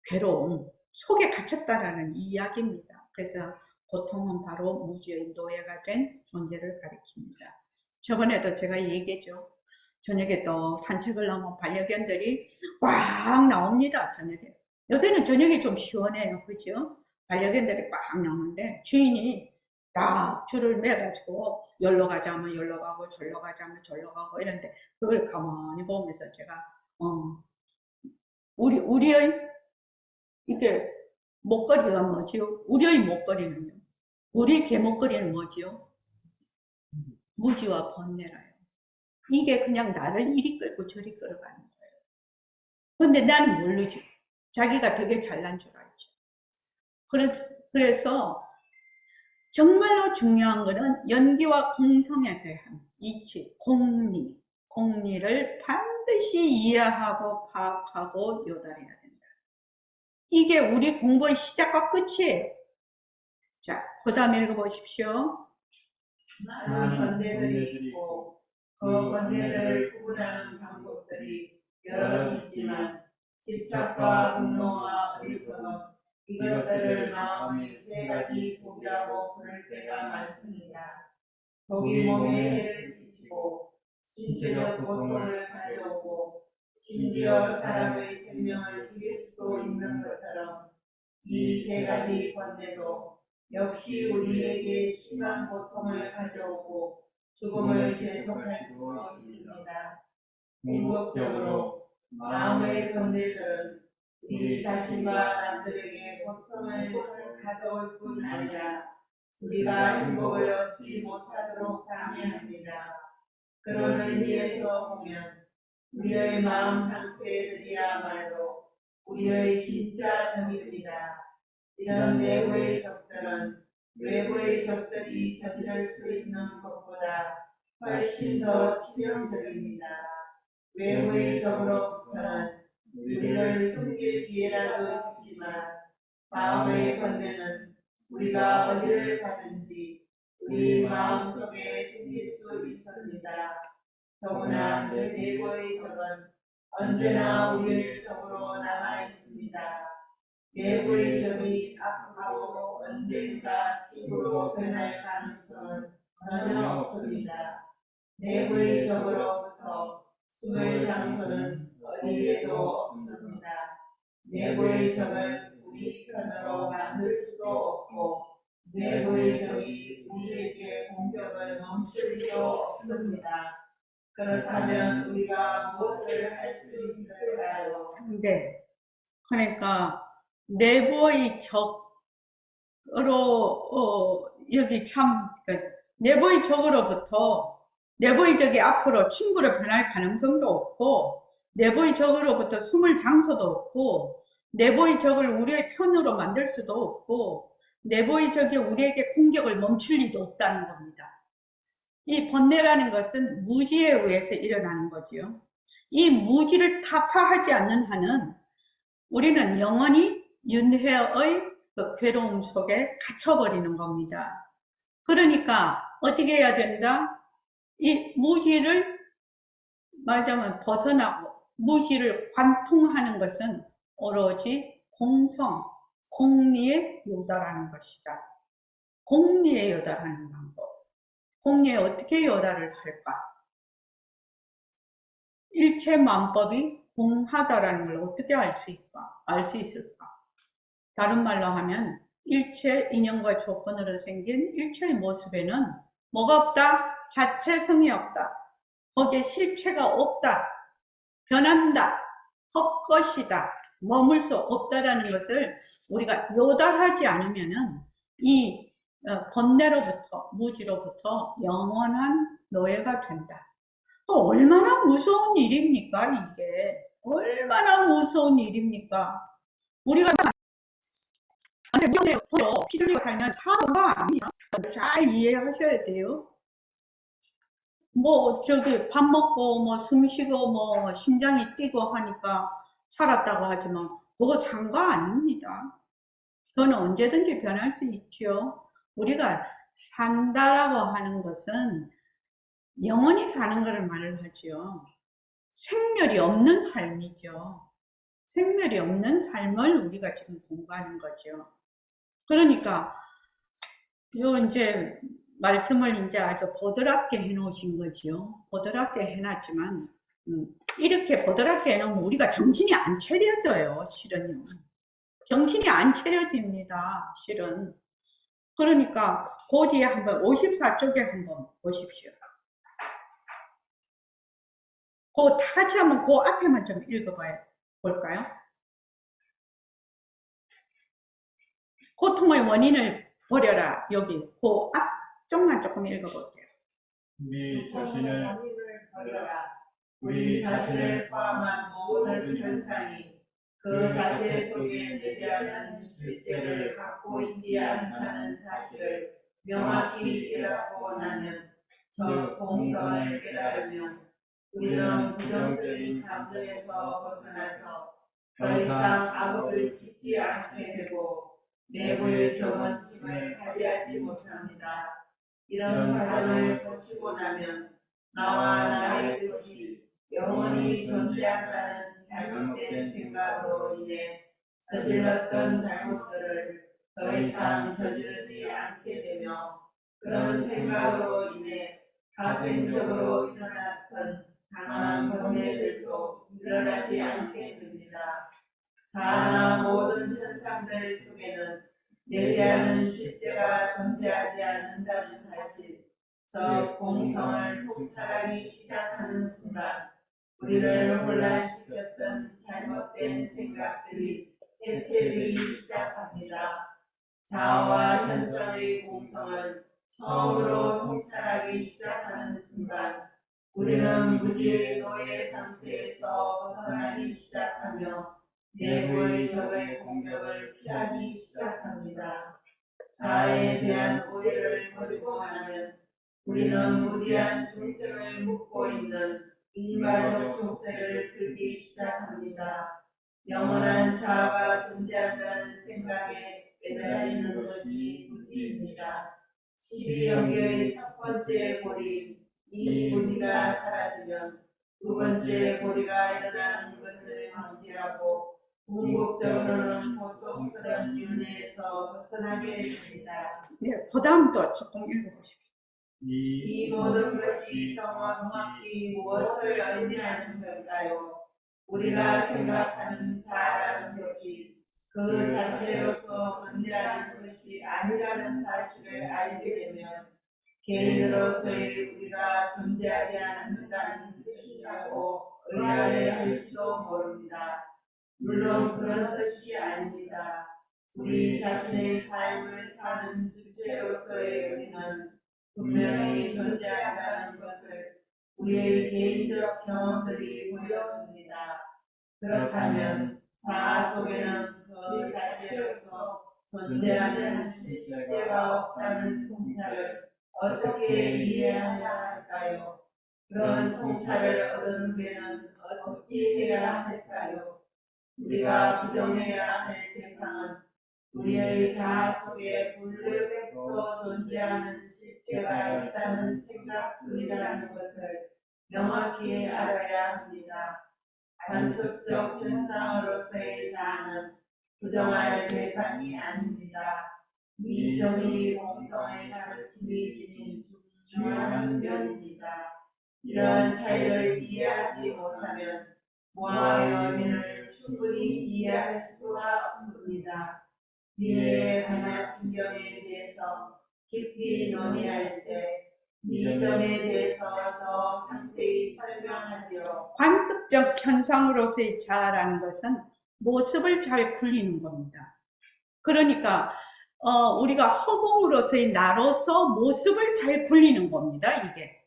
괴로움 속에 갇혔다라는 이야기입니다. 그래서 고통은 바로 무지의 노예가 된 존재를 가리킵니다. 저번에도 제가 얘기했죠. 저녁에 또 산책을 하면 반려견들이 꽉 나옵니다. 저녁에. 요새는 저녁이 좀 시원해요. 그죠? 반려견들이 꽉 나오는데 주인이 딱 줄을 매가지고 여기로 가자면 여기로 가고 절로 가자면 절로 가고 이런데 그걸 가만히 보면서 제가 우리의 이게 목걸이가 뭐지요? 우리의 목걸이는요. 우리 개목걸이는 뭐지요? 무지와 번뇌라요. 이게 그냥 나를 이리 끌고 저리 끌어가는 거예요. 근데 나는 모르지. 자기가 되게 잘난 줄 알죠. 그래서 정말로 중요한 것은 연기와 공성에 대한 이치, 공리를 반드시 이해하고 파악하고 요달해야 된다. 이게 우리 공부의 시작과 끝이에요. 자, 그 다음 읽어보십시오. 많은 번뇌들이 있고 그 번뇌들을 구분하는 방법들이 여러 있지만 집착과 분노와 어리석음 이것들을 마음의 세 가지 독이라고 부를 때가 많습니다. 독이 몸에 해를 끼치고 신체적 고통을 가져오고 심지어 사람의 생명을 죽일 수도 있는 것처럼 이 세 가지 번뇌도 역시 우리에게 심한 고통을 가져오고 죽음을 재촉할 수 있습니다. 궁극적으로 마음의 번뇌들은 우리 자신과 남들에게 고통을 가져올 뿐 아니라 우리가 행복을 얻지 못하도록 방해합니다. 그런 의미에서 보면 우리의 마음 상태들이야말로 우리의 진짜 적입니다. 이런 내부의 적들은 외부의 적들이 저지를 수 있는 것보다 훨씬 더 치명적입니다. 외부의 적으로부터는 우리를 숨길 기회라도 주지만 마음의 번뇌는 우리가 어디를 가든지 우리 마음속에 생길 수 있습니다. 더구나 내부의 적은 언제나 우리의 적으로 남아 있습니다. 내부의 적이 앞으로 언젠가 친구로 변할 가능성은 전혀 없습니다. 내부의 적으로부터 숨을 장소는 어디에도 없습니다. 내부의 적을 우리 편으로 만들 수도 없고 내부의 적이 우리에게 공격을 멈출 리도 없습니다. 그렇다면 우리가 무엇을 할 수 있을까요? 네. 그러니까 내부의 적으로 여기 참 내부의 적으로부터 내부의 적이 앞으로 친구로 변할 가능성도 없고 내부의 적으로부터 숨을 장소도 없고 내부의 적을 우리의 편으로 만들 수도 없고 내부의 적이 우리에게 공격을 멈출 리도 없다는 겁니다. 이 번뇌라는 것은 무지에 의해서 일어나는 거지요. 이 무지를 타파하지 않는 한은 우리는 영원히 윤회의 그 괴로움 속에 갇혀버리는 겁니다. 그러니까 어떻게 해야 된다? 이 무지를 말하자면 벗어나고 무지를 관통하는 것은 오로지 공성, 공리에 요달하는 것이다. 공리에 요달하는 방법. 공리에 어떻게 요달을 할까? 일체만법이 공하다라는 걸 어떻게 알 수 있을까? 다른 말로 하면 일체 인연과 조건으로 생긴 일체의 모습에는 뭐가 없다? 자체성이 없다. 거기에 실체가 없다. 변한다. 헛것이다. 머물 수 없다라는 것을 우리가 요달하지 않으면은 이 번뇌로부터 무지로부터 영원한 노예가 된다. 얼마나 무서운 일입니까, 이게? 얼마나 무서운 일입니까? 우리가 피 흘리고 살면 사고가 아니야. 잘 이해하셔야 돼요. 밥 먹고, 숨 쉬고, 심장이 뛰고 하니까 살았다고 하지만, 그거 산 거 아닙니다. 그건 언제든지 변할 수 있죠. 우리가 산다라고 하는 것은 영원히 사는 것을 말을 하죠. 생멸이 없는 삶이죠. 생멸이 없는 삶을 우리가 지금 공부하는 거죠. 그러니까 이제 말씀을 이제 아주 보드랍게 해놓으신 거지요. 보드랍게 해놨지만 이렇게 보드랍게 해놓으면 우리가 정신이 안 차려져요. 실은요. 정신이 안 차려집니다. 실은. 그러니까 그 뒤에 한번 54쪽에 한번 보십시오. 다 같이 한번 그 앞에만 좀 볼까요? 고통의 원인을 버려라. 여기 그 앞쪽만 조금 읽어볼게요. 우리 자신을 버려라. 우리 자신을 포함한 모든 현상이 그 자체 속에 내재하는 실제를 갖고 있지 않다는 사실을 명확히 깨닫고 나면 저 공성을 깨달으면 우리는 부정적인 감정에서 벗어나서 더 이상 악업을 짓지 않게 되고 내부의 적은 힘을 발휘하지 못합니다. 이런 과정을 거치고 나면 나와 나의 뜻이 영원히 존재한다는 잘못된 생각으로 인해 저질렀던 잘못들을 더 이상 저지르지 않게 되며 그런 생각으로 인해 파생적으로 일어났던 강한 번뇌들도 일어나지 않게 됩니다. 자나 모든 현상들 속에는 내재하는 실제가 존재하지 않는다는 사실, 저 공성을 통찰하기 시작하는 순간 우리를 혼란시켰던 잘못된 생각들이 해체되기 시작합니다. 자아와 현상의 공성을 처음으로 통찰하기 시작하는 순간 우리는 무지의 노예 상태에서 벗어나기 시작하며 내부의 적의 공격을 피하기 시작합니다. 자아에 대한 오해를 버리고만 하면 우리는 무지한 중생을 묶고 있는 인과적 족쇄를 풀기 시작합니다. 영원한 자아가 존재한다는 생각에 매달리는 것이 무지입니다. 12영계의 첫 번째 고리, 이 무지가 사라지면 두 번째 고리가 일어나는 것을 방지하고 궁극적으로는 고통스러운 윤회에서 벗어나게 됩니다. 네, 그 다음도 조금 읽어보십시오. 이 모든 것이 정확히 무엇을 의미하는 걸까요? 우리가 생각하는 자라는 것이 그 자체로서 존재하는 것이 아니라는 사실을 알게 되면 개인으로서의 우리가 존재하지 않는다는 뜻이라고 의아해 할지도 모릅니다. 물론 그런 뜻이 아닙니다. 우리 자신의 삶을 사는 주체로서의 우리는 분명히 존재한다는 것을 우리의 개인적 경험들이 보여줍니다. 그렇다면 자아 속에는 그 자체로서 존재하는 실제가 없다는 통찰을 어떻게 이해해야 할까요? 그런 통찰을 얻은 후에는 어찌 해야 할까요? 우리가 부정해야 할 대상은 우리의 자아 속에 불례백도 존재하는 실제가 있다는 생각뿐이라는 것을 명확히 알아야 합니다. 관습적 현상으로서의 자아는 부정할 대상이 아닙니다. 이 점이 공성의 가르침이 지닌 중요한 면입니다. 이러한 차이를 이해하지 못하면 모아의 의미를 충분히 이해할 수가 없습니다. 뒤에 반야신경에 대해서 깊이 논의할 때 이 점에 대해서 더 상세히 설명하지요. 관습적 현상으로서의 자아라는 것은 모습을 잘 굴리는 겁니다. 그러니까 우리가 허공으로서의 나로서 모습을 잘 굴리는 겁니다. 이게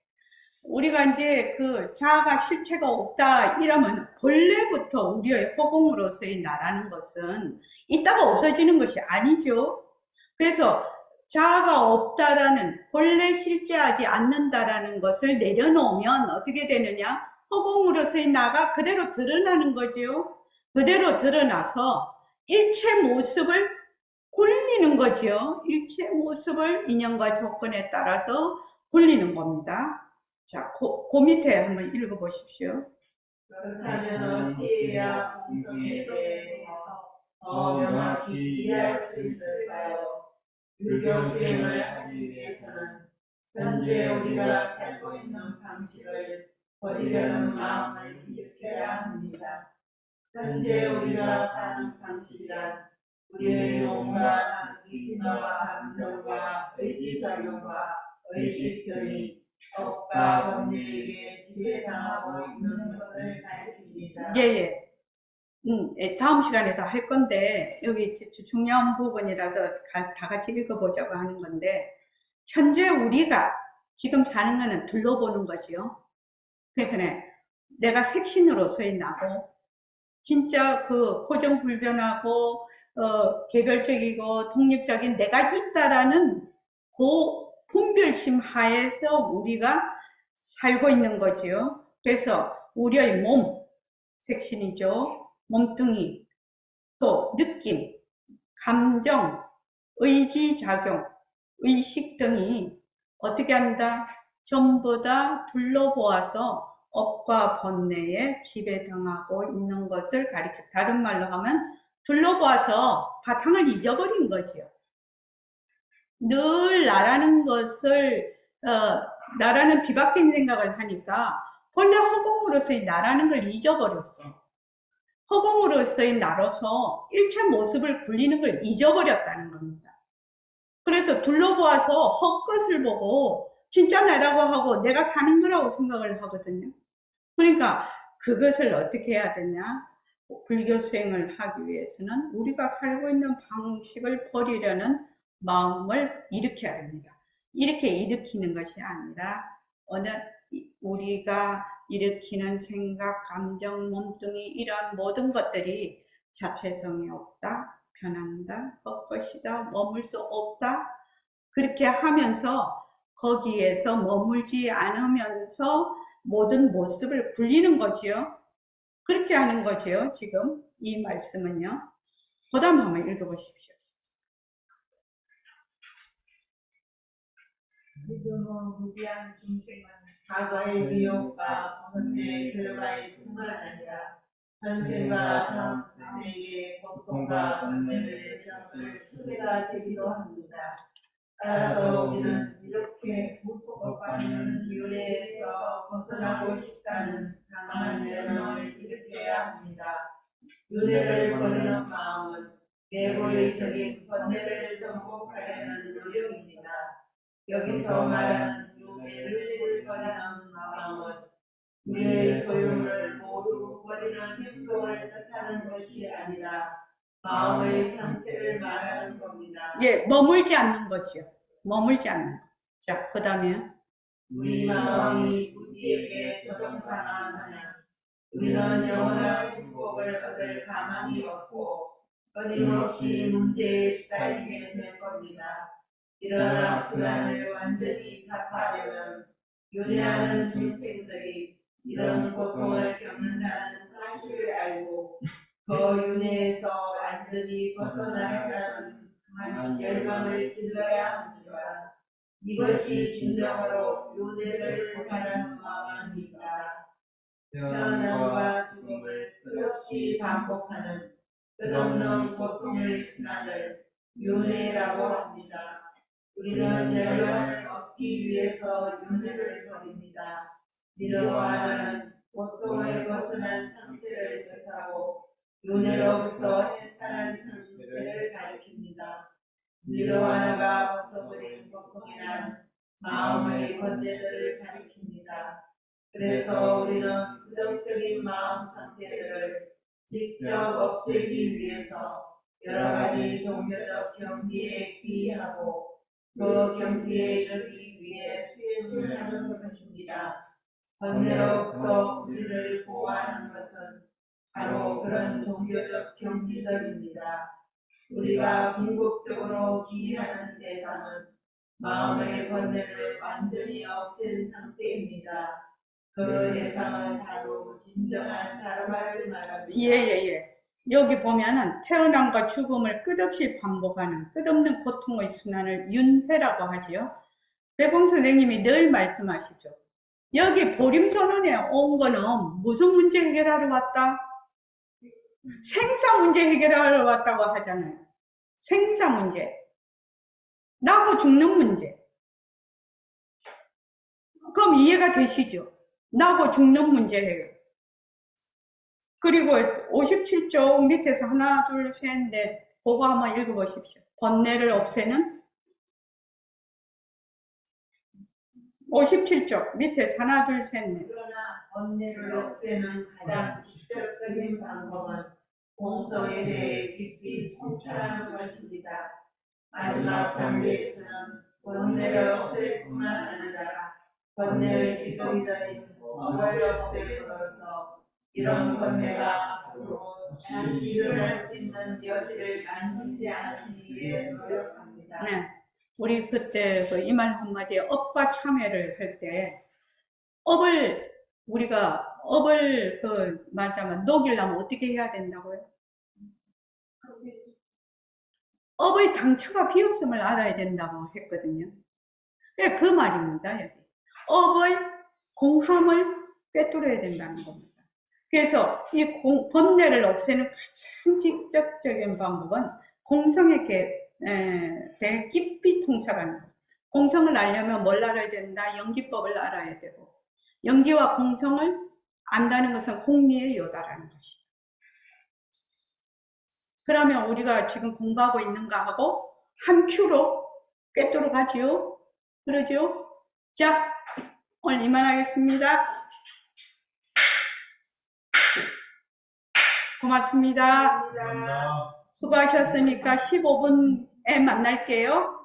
우리가 이제 그 자아가 실체가 없다 이러면 본래부터 우리의 허공으로서의 나라는 것은 있다가 없어지는 것이 아니죠. 그래서 자아가 없다라는, 본래 실제하지 않는다라는 것을 내려놓으면 어떻게 되느냐? 허공으로서의 나가 그대로 드러나는 거지요. 그대로 드러나서 일체 모습을 굴리는 거죠. 일체 모습을 인연과 조건에 따라서 굴리는 겁니다. 자, 그 밑에 한번 읽어보십시오. 그렇다면 어찌해야 공성에 대해서 더 명확히 이해할 수 있을까요? 불교 수행을 하기 위해서는 현재 우리가 살고 있는 방식을 버리려는 마음을 일으켜야 합니다. 현재 우리가 사는 방식이란 우리의 몸과 느낌과 감정과 의지작용과 의식 등이 법과 법률에게 지배당하고 있는 것을 가리킵니다. 예. 다음 시간에도 할 건데 여기 중요한 부분이라서 다 같이 읽어보자고 하는 건데, 현재 우리가 지금 사는 거는 둘러보는 거지요. 그러니까 내가 색신으로서의 나고, 진짜 그 고정불변하고 개별적이고 독립적인 내가 있다라는 그 분별심 하에서 우리가 살고 있는 거지요. 그래서 우리의 몸, 색신이죠. 몸뚱이, 또 느낌, 감정, 의지작용, 의식 등이 어떻게 한다? 전부 다 둘러보아서 업과 번뇌에 지배당하고 있는 것을 가리켜. 다른 말로 하면 둘러보아서 바탕을 잊어버린 거지요. 늘 나라는 것을 나라는 뒤바뀐 생각을 하니까 본래 허공으로서의 나라는 걸 잊어버렸어. 허공으로서의 나로서 일체 모습을 굴리는 걸 잊어버렸다는 겁니다. 그래서 둘러보아서 헛것을 보고 진짜 나라고 하고 내가 사는 거라고 생각을 하거든요. 그러니까 그것을 어떻게 해야 되냐? 불교 수행을 하기 위해서는 우리가 살고 있는 방식을 버리려는 마음을 일으켜야 됩니다. 이렇게 일으키는 것이 아니라 우리가 일으키는 생각, 감정, 몸뚱이 이러한 모든 것들이 자체성이 없다, 변한다, 헛것이다, 머물 수 없다, 그렇게 하면서 거기에서 머물지 않으면서 모든 모습을 굴리는 거지요. 그렇게 하는 거지요, 지금. 이 말씀은요. 그 다음 한번 읽어보십시오. 지금은 무지한 중생은 과거의 미혹과 오늘의 결과의 뿐만 아니라 현생과 다음 생의 고통과 번뇌를 겪을 수혜가 되기도 합니다. 따라서 우리는 이렇게 무속업하는 윤회에서 벗어나고 싶다는 강한 열망을 일으켜야 합니다. 윤회를 버리는 마음은 내부의적인 번뇌를 정복하려는 노력입니다. 여기서 말하는 윤회를 버리는 마음은 우리의 소유물을 모두 버리는 행동을 뜻하는 것이 아니라 마음의 상태를 말하는 겁니다. 예, 머물지 않는 거죠. 머물지 않는 거. 자, 그 다음에 우리 마음이 무지에게 조종당하면 우리는 영원한 행복을 얻을 가망이 없고 끊임없이 문제에 시달리게 될 겁니다. 이런 악순환을 완전히 타파하려면 윤회하는 중생들이 이런 고통을 겪는다는 사실을 알고 그 윤회에서 완전히 벗어나겠다는 강한 열망을 길러야 합니다. 이것이 진정으로 윤회를 바라는 마음입니다. 태어남과 죽음을 끝없이 반복하는 끝없는 고통의 순환을 윤회라고 합니다. 우리는 열반을 얻기 위해서 윤회를 버립니다. 니르와나는 고통을 벗어난 상태를 뜻하고 윤회로부터 해탈한 상태를 가리킵니다. 니르와나가 벗어버린 고통이란 마음의 번뇌들을 가리킵니다. 그래서 우리는 부정적인 마음 상태들을 직접 없애기 위해서 여러 가지 종교적 경지에 귀의하고 그 경지에 이르기 위해 수행을 하는 것입니다. 번뇌로부터 우리를 보호하는 것은 바로 그런 종교적 경지들입니다. 우리가 궁극적으로 기이하는 대상은 마음의 번뇌를 완전히 없앤 상태입니다. 그 대상은 바로 진정한 다르마를 말합니다. 예. 여기 보면은 태어남과 죽음을 끝없이 반복하는 끝없는 고통의 순환을 윤회라고 하지요. 백봉 선생님이 늘 말씀하시죠. 여기 보림선언에 온 거는 무슨 문제 해결하러 왔다? 생사 문제 해결하러 왔다고 하잖아요. 생사 문제. 나고 죽는 문제. 그럼 이해가 되시죠? 나고 죽는 문제 해결. 그리고 57쪽 밑에서 하나, 둘, 셋, 넷 보고 한번 읽어보십시오. 번뇌를 없애는 57쪽 밑에 하나, 둘, 셋, 넷. 그러나 번뇌를 없애는 가장 직접적인 방법은 공성에 대해 깊이 통찰하는 것입니다. 마지막 단계에서는 번뇌를 없앨 뿐만 아니라 번뇌의 지도이다인 업을 없애므로써 이런 번뇌가 앞으로 다시 일어날 수 있는 여지를 남기지 않기 위해 노력합니다. 네. 우리 그때 그 이 말 한마디에 업과 참회를 할 때 우리가 업을 말하자면 녹이려면 어떻게 해야 된다고요? 업의 당처가 비었음을 알아야 된다고 했거든요. 그 말입니다. 여기. 업의 공함을 꿰뚫어야 된다는 겁니다. 그래서 이 번뇌를 없애는 가장 직접적인 방법은 공성에게 대해 깊이 통찰하는 것. 공성을 알려면 뭘 알아야 된다? 연기법을 알아야 되고, 연기와 공성을 안다는 것은 공리에 요다라는 것이다. 그러면 우리가 지금 공부하고 있는가 하고 한 큐로 꿰뚫어 가지요. 그러죠? 자, 오늘 이만하겠습니다. 고맙습니다. 감사합니다. 수고하셨으니까 15분에 만날게요.